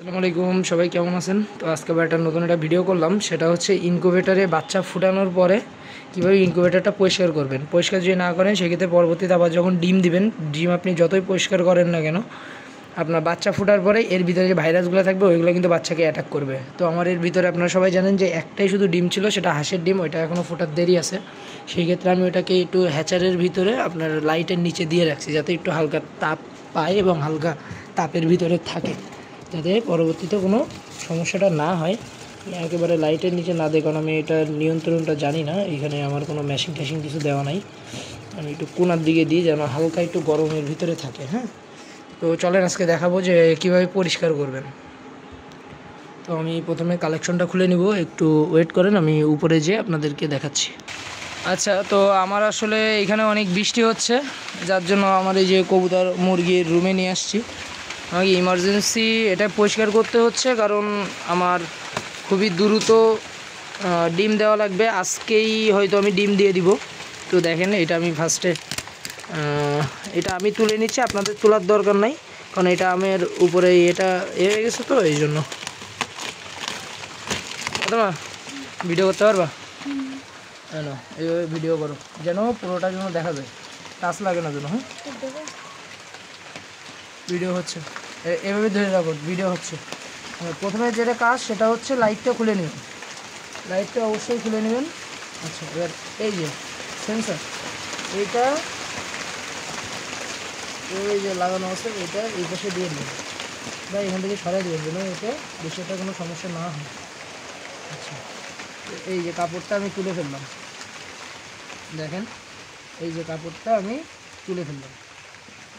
আসসালামু আলাইকুম, সবাই কেমন আছেন? তো আজকে আবার একটা নতুন একটা ভিডিও করলাম। সেটা হচ্ছে ইনকিউবেটরে বাচ্চা ফুটানোর পরে কীভাবে ইনকিউবেটরটা পরিষ্কার করবেন। পরিষ্কার যদি না করেন সেক্ষেত্রে পরবর্তীতে আবার যখন ডিম দিবেন, ডিম আপনি যতই পরিষ্কার করেন না কেন, আপনার বাচ্চা ফোটার পরে এর ভিতরে যে ভাইরাসগুলো থাকবে ওইগুলো কিন্তু বাচ্চাকে অ্যাটাক করবে। তো আমার এর ভিতরে আপনারা সবাই জানেন যে একটাই শুধু ডিম ছিল, সেটা হাঁসের ডিম, ওইটা এখনও ফোটার দেরি আছে। সেই ক্ষেত্রে আমি ওইটাকে একটু হ্যাচারের ভিতরে আপনার লাইটের নিচে দিয়ে রাখছি, যাতে একটু হালকা তাপ পায় এবং হালকা তাপের ভিতরে থাকে, যাতে পরবর্তীতে কোনো সমস্যাটা না হয়। একেবারে লাইটের নিচে না দেয়, কারণ আমি এটা নিয়ন্ত্রণটা জানি না, এখানে আমার কোনো মেশিন টেশিন কিছু দেওয়া নাই। আমি একটু কোনার দিকে দিই যেন হালকা একটু গরমের ভিতরে থাকে। হ্যাঁ, তো চলেন আজকে দেখাবো যে কীভাবে পরিষ্কার করবেন। তো আমি প্রথমে কালেকশনটা খুলে নিব, একটু ওয়েট করেন, আমি উপরে যেয়ে আপনাদেরকে দেখাচ্ছি। আচ্ছা, তো আমার আসলে এখানে অনেক বৃষ্টি হচ্ছে, যার জন্য আমার এই যে কবুতর মুরগির রুমে নিয়ে আসছি। আমাকে ইমার্জেন্সি এটা পরিষ্কার করতে হচ্ছে, কারণ আমার খুবই দ্রুত ডিম দেওয়া লাগবে। আজকেই হয়তো আমি ডিম দিয়ে দিব। তো দেখেন, এটা আমি ফার্স্টে এটা আমি তুলে নিচ্ছি, আপনাদের তোলার দরকার নাই, কারণ এটা আমার উপরে এটা হয়ে গেছে, তো এই জন্য। না, ভিডিও করতে পারবা? হ্যাঁ, এইভাবে ভিডিও করো যেন পুরোটা যেন দেখা যায়, টাচ লাগে না যেন। হ্যাঁ, ভিডিও হচ্ছে, এভাবে ধরে রাখো, ভিডিও হচ্ছে। প্রথমে যেটা কাজ সেটা হচ্ছে লাইটটা খুলে নেবেন, লাইটটা অবশ্যই খুলে নেবেন। আচ্ছা, এবার এই যে সেন্সার, এইটা এই যে লাগানো আছে, এটা এই পাশে দিয়ে নেবেন বা এখান থেকে সরাই দেবেন যেন এতে বিষয়টা কোনো সমস্যা না হয়। আচ্ছা, এই যে কাপড়টা আমি তুলে ফেললাম, দেখেন এই যে কাপড়টা আমি তুলে ফেললাম,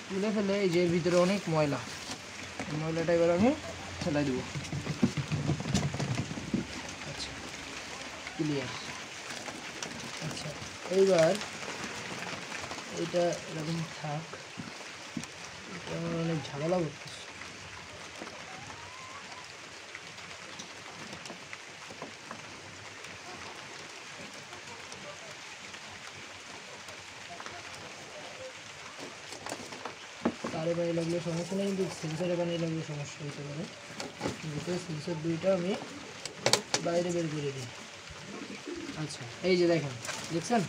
তুলে ফেলে এই যে ভিতরে অনেক ময়লা, এই ময়লাটা এবার আমি ফেলাই দেবো। আচ্ছা, ক্লিয়ার। আচ্ছা, এইবার এটা এরকম থাক, এটা আমার অনেক ঝামেলা করতেছে। তারে পানি লাগলে সমস্যা নেই, কিন্তু সেন্সারে পানি লাগলে সমস্যা হতে পারে। কিন্তু সেন্সার দুইটা আমি বাইরে বের করে দিই। আচ্ছা, এই যে দেখছেন,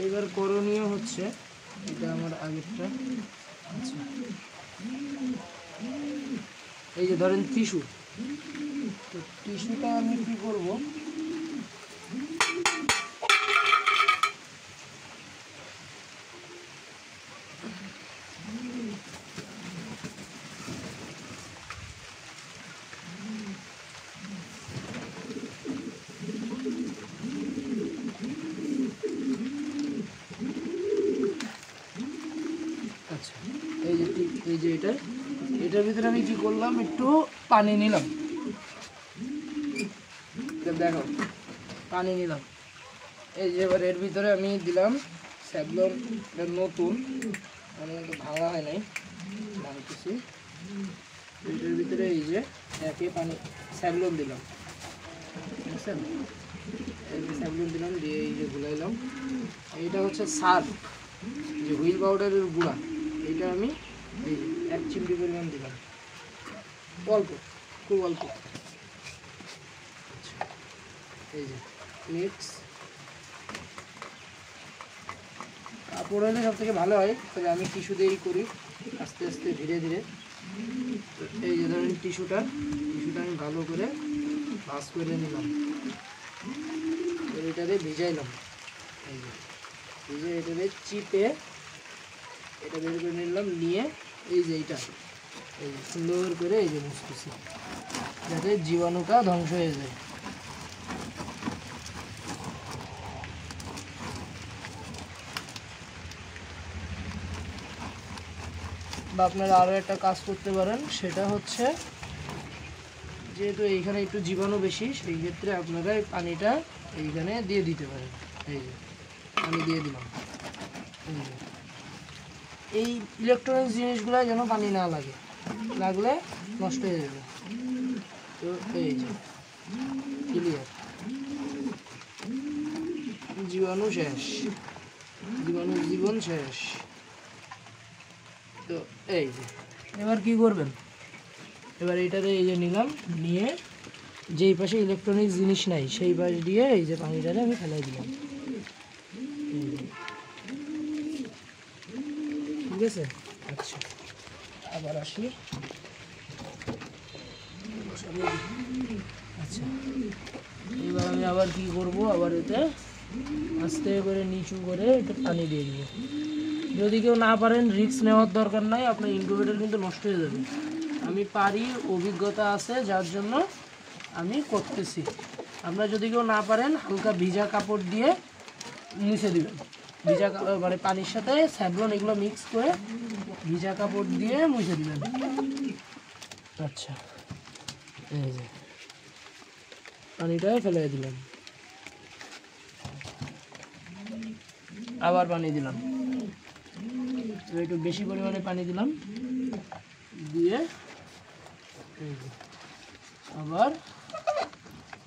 এইবার করণীয় হচ্ছে, এটা আমার আগেরটা। আচ্ছা, এই যে ধরেন টিস্যু, তো টিস্যুটা আমি কী করবো, আচ্ছা এই যে এটার ভিতরে আমি কি করলাম, একটু পানি নিলাম, দেখো পানি নিলাম। এই যে এবার এর ভিতরে আমি দিলাম স্যাভলন, নতুন, মানে কিন্তু ভাঙা হয় নাই, ভাঙতেছি। এটার ভিতরে এই যে একে পানি স্যাভলন দিলাম, বুঝছেন, এই যে স্যাভলন দিলাম, দিয়ে এই যে গুলাইলাম। এইটা হচ্ছে সার্ফ, যে হুইল পাউডারের গুঁড়া, এইটা আমি এই যে 1 চিমটি পরিমাণ দিলাম, অল্প, খুব অল্প। এই যে মিক্স, কাপড় হলে সব থেকে ভালো হয়, তবে আমি টিস্যু দিয়েই করি, আস্তে আস্তে ধীরে ধীরে। এই যে ধরেন টিস্যুটা আমি ভালো করে ভাঁজ করে নিলাম, এটাতে ভিজাইলাম, এই যে ভিজে এটাতে চিপে এটা বের করে নিলাম, নিয়ে এই যে এইটা এই যে সুন্দর করে এই যে মুছতেছি, যাতে জীবাণুটা ধ্বংস হয়ে যায়। বা আপনারা আরও একটা কাজ করতে পারেন, সেটা হচ্ছে, যেহেতু এইখানে একটু জীবাণু বেশি, সেই ক্ষেত্রে আপনারা এই পানিটা এইখানে দিয়ে দিতে পারেন। এই যে আমি দিয়ে দিলাম, এই ইলেকট্রনিক্স জিনিসগুলো যেন পানি না লাগে, লাগলে নষ্ট হয়ে যাবে। তো এই যে ক্লিয়ার, জীবাণু শেষ, জীবাণুর জীবন শেষ। তো এই যে এবার কি করবেন, এবার এইটাতে এই যে নিলাম, নিয়ে যেই পাশে ইলেকট্রনিক্স জিনিস নাই সেই পাশ দিয়ে এই যে পানিটারে আমি ফেলাই দিলাম। ঠিক আছে। আচ্ছা, আবার আসি। আচ্ছা, এবার আমি আবার কি করব, আবার এতে আস্তে করে নিচু করে একটু পানি দিয়ে দিব। যদি কেউ না পারেন রিস্ক নেওয়ার দরকার নাই, আপনার ইনকিউবেটর কিন্তু নষ্ট হয়ে যাবে। আমি পারি, অভিজ্ঞতা আছে, যার জন্য আমি করতেছি। আপনারা যদি কেউ না পারেন হালকা ভিজা কাপড় দিয়ে মুছে দিবেন। ভিজা মানে পানির সাথে স্যাভলন এগুলো মিক্স করে ভিজা কাপড় দিয়ে মুছে দিবেন। আচ্ছা, এই যে পানিটা ফেলে দিলাম, আবার পানি দিলাম, একটু বেশি পরিমাণে পানি দিলাম, দিয়ে আবার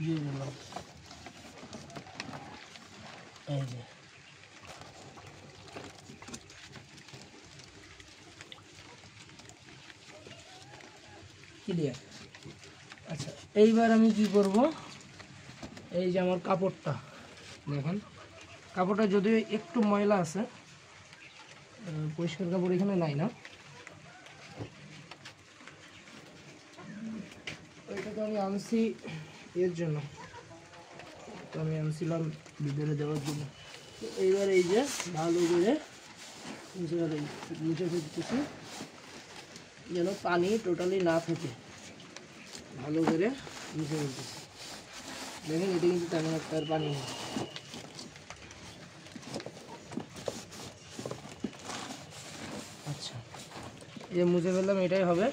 দিয়ে দিলাম। এই যে ক্লিয়ার। আচ্ছা, এইবার আমি কি করব, এই যে আমার কাপড়টা দেখেন, কাপড়টা যদিও একটু ময়লা আছে, পরিষ্কার কাপড় এখানে নাই না, ওইটা তো আমি আনছি এর জন্য, তো আমি আনছিলাম ভিতরে দেওয়ার জন্য। তো এইবার এই যে ভালো করে মুছে ফেলতেছি যেন পানি টোটালি না থাকে, ভালো করে মুছে ফেলতেছি। দেখেন এটা কিন্তু তেমন একটা আর পানি নেই। আচ্ছা, এই মুছে ফেললাম, এটাই হবে।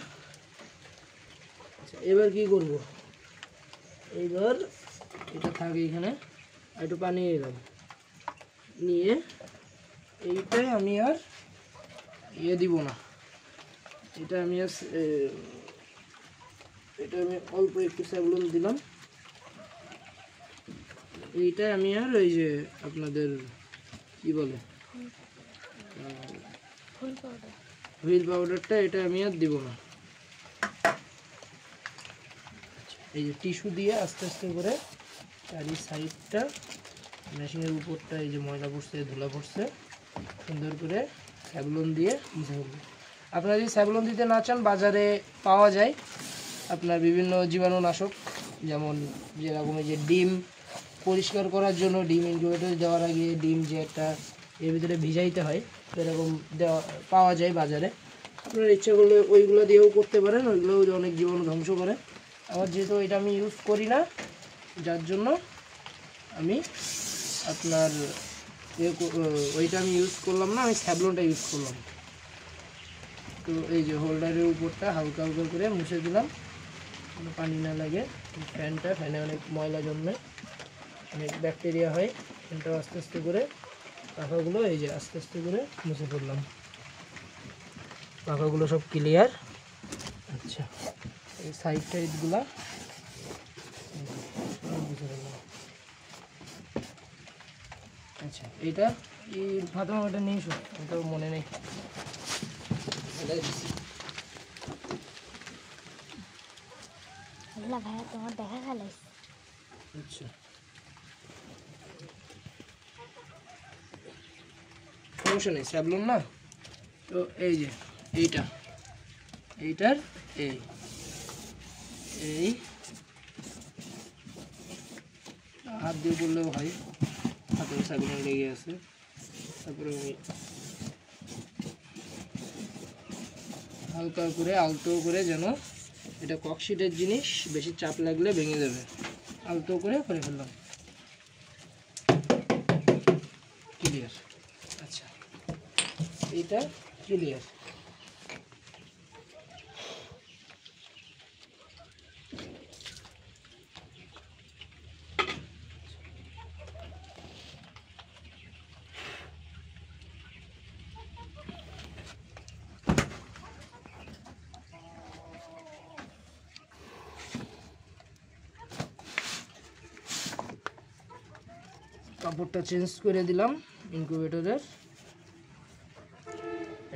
আচ্ছা, এবার কি করব, এইবার এটা থাকে এখানে, একটু পানি নিলাম, নিয়ে এইটাই আমি আর দিব না, এটা আমি আর এটা আমি অল্প একটু স্যাভলন দিলাম, এইটাই আমি আর ওই যে আপনাদের কি বলে হুইল পাউডারটা, এটা আমি আর দিব না। এই যে টিস্যু দিয়ে আস্তে আস্তে করে চারি সাইডটা, মেশিনের উপরটা এই যে ময়লা পড়ছে, ধুলা পড়ছে, সুন্দর করে স্যাভলন দিয়ে মুছে ফেলবো। আপনারা যদি স্যাভলন দিতে না চান, বাজারে পাওয়া যায় আপনার বিভিন্ন জীবাণুনাশক, যেরকম যে ডিম পরিষ্কার করার জন্য ডিম ইনকিউবেটরে দেওয়ার আগে ডিম যে একটা এর ভিতরে ভিজাইতে হয়, এরকম দেওয়া পাওয়া যায় বাজারে। আপনার ইচ্ছা করলে ওইগুলো দিয়েও করতে পারেন, ওইগুলোও অনেক জীবাণু ধ্বংস করে। আমার যেহেতু এটা আমি ইউজ করি না, যার জন্য আমি আপনার ওইটা আমি ইউজ করলাম না, আমি স্যাভলনটা ইউজ করলাম। তো এই যে হোল্ডারের উপরটা হালকা হালকা করে মুছে দিলাম, কোনো পানি না লাগে। ফ্যানে অনেক ময়লা জন্মে, অনেক ব্যাকটেরিয়া হয়, ফ্যানটাও আস্তে আস্তে করে পাখাগুলো এই যে আস্তে আস্তে করে মুছে ফেললাম, পাখাগুলো সব ক্লিয়ার। আচ্ছা, এই সাইড টাইডগুলো মুছে ফেললাম। আচ্ছা, এইটা এই ফাতেমা ওটা নিয়ে এসো, এটা মনে নেই। ভাইয়া তোমার দেখা গেল। আচ্ছা, সমস্যা নেই, স্যাভলন না তো। এই যে এইটার এই হাত দিয়ে করলেও হয়, হাতেও স্যাভলন লেগে আছে। তারপরে আমি হালকা করে আলতো করে, যেন এটা ককশিটের জিনিস, বেশি চাপ লাগলে ভেঙে যাবে, আলতো করে ফেললাম। ক্লিয়ার। আচ্ছা, এটা ক্লিয়ার। কাপড়টা চেঞ্জ করে দিলাম ইনকিউবেটরের,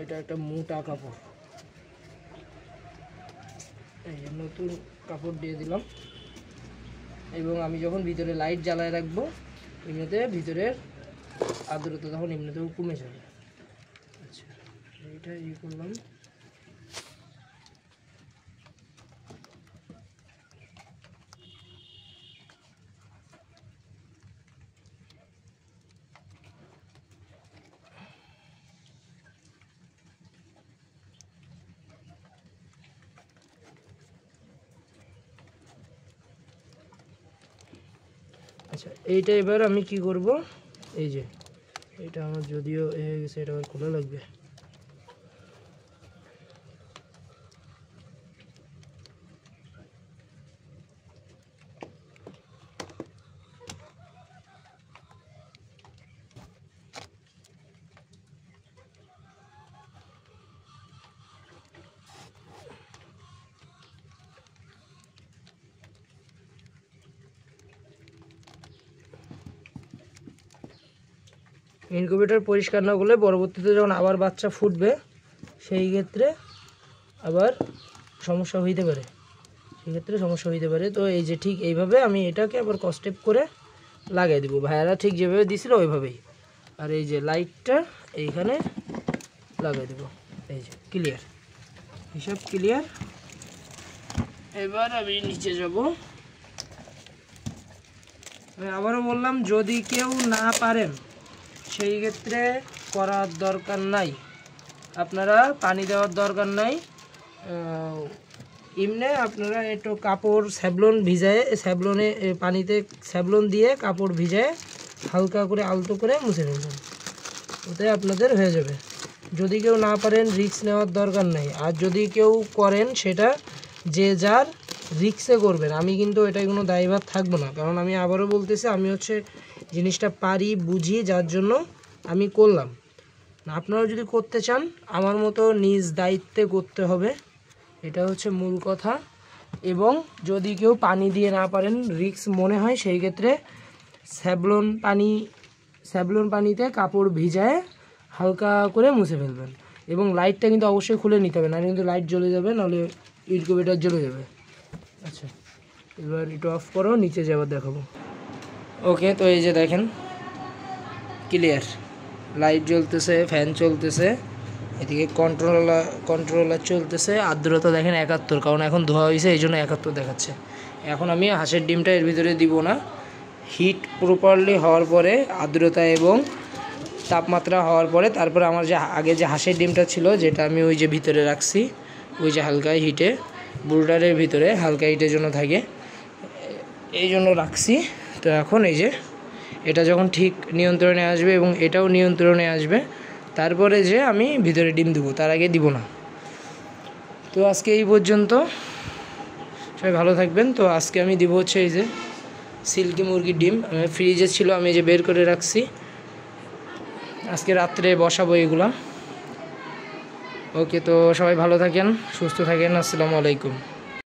এটা একটা মোটা কাপড়, এই যে নতুন কাপড় দিয়ে দিলাম, এবং আমি যখন ভিতরে লাইট জ্বালায় রাখবো এমনিতে ভিতরের আর্দ্রতা তখন এমনিতেও কমে যাবে। আচ্ছা, এইটা করলাম। আচ্ছা, এইটা এবার আমি কি করব, এই যে এটা আমার যদিও হয়ে গেছে, এটা আবার খোলা লাগবে। ইনকিউবেটর পরিষ্কার না করলে পরবর্তীতে যখন আবার বাচ্চা ফুটবে সেই ক্ষেত্রে আবার সমস্যা হইতে পারে। তো এই যে ঠিক এইভাবে আমি এটাকে আবার কস্টেপ করে লাগিয়ে দেবো, ভাইয়ারা ঠিক যেভাবে দিছিল ওইভাবেই। আর এই যে লাইটটা এইখানে লাগিয়ে দেবো। এই যে ক্লিয়ার, হিসাব ক্লিয়ার। এবার আমি নিচে যাব। আমি আবারও বললাম, যদি কেউ না পারেন সেই ক্ষেত্রে করার দরকার নাই, আপনারা পানি দেওয়ার দরকার নাই। এমনি আপনারা একটু কাপড় স্যাভলন ভিজায়, স্যাভলনে পানিতে স্যাভলন দিয়ে কাপড় ভিজায় হালকা করে আলতো করে মুছে ফেলবেন, ওতে আপনাদের হয়ে যাবে। যদি কেউ না পারেন রিস্ক নেওয়ার দরকার নেই। আর যদি কেউ করেন সেটা যে যার রিস্কে করবেন, আমি কিন্তু এটাই কোনো দায়ভার থাকবো না। কারণ আমি আবারও বলতেছি, আমি হচ্ছে জিনিসটা পারি বুঝি, যার জন্য আমি করলাম। আপনারাও যদি করতে চান আমার মতো নিজ দায়িত্বে করতে হবে, এটা হচ্ছে মূল কথা। এবং যদি কেউ পানি দিয়ে না পারেন, রিস্ক মনে হয়, সেই ক্ষেত্রে স্যাভলন পানিতে কাপড় ভিজায় হালকা করে মুছে ফেলবেন। এবং লাইটটা কিন্তু অবশ্যই খুলে নিতে হবে, না কিন্তু লাইট জ্বলে যাবে, নাহলে ইনকিউবেটর জ্বলে যাবে। আচ্ছা, এবার এটা অফ করো, নিচে যাবার দেখাবো। ওকে, তো এই যে দেখেন ক্লিয়ার, লাইট জ্বলতেছে, ফ্যান চলতেছে, এদিকে কন্ট্রোলার চলতেছে। আর্দ্রতা দেখেন 71, কারণ এখন ধোয়া হয়েছে এই জন্য 71 দেখাচ্ছে। এখন আমি হাঁসের ডিমটা এর ভিতরে দিব না, হিট প্রপারলি হওয়ার পরে, আর্দ্রতা এবং তাপমাত্রা হওয়ার পরে, তারপরে আমার যে আগে যে হাঁসের ডিমটা ছিল, যেটা আমি ওই যে ভিতরে রাখছি, ওই যে হালকা হিটে, ব্রুডারের ভিতরে হালকা হিটের জন্য থাকে, এই জন্য রাখছি। তো এখন এই যে এটা যখন ঠিক নিয়ন্ত্রণে আসবে এবং এটাও নিয়ন্ত্রণে আসবে, তারপরে যে আমি ভিতরে ডিম দেবো, তার আগে দিব না। তো আজকে এই পর্যন্ত, সবাই ভালো থাকবেন। তো আজকে আমি দিব হচ্ছে এই যে সিল্কি মুরগির ডিম, ফ্রিজে ছিল, আমি এই যে বের করে রাখছি, আজকে রাত্রে বসাবো এগুলা। ওকে, তো সবাই ভালো থাকেন, সুস্থ থাকেন, আসসালামু আলাইকুম।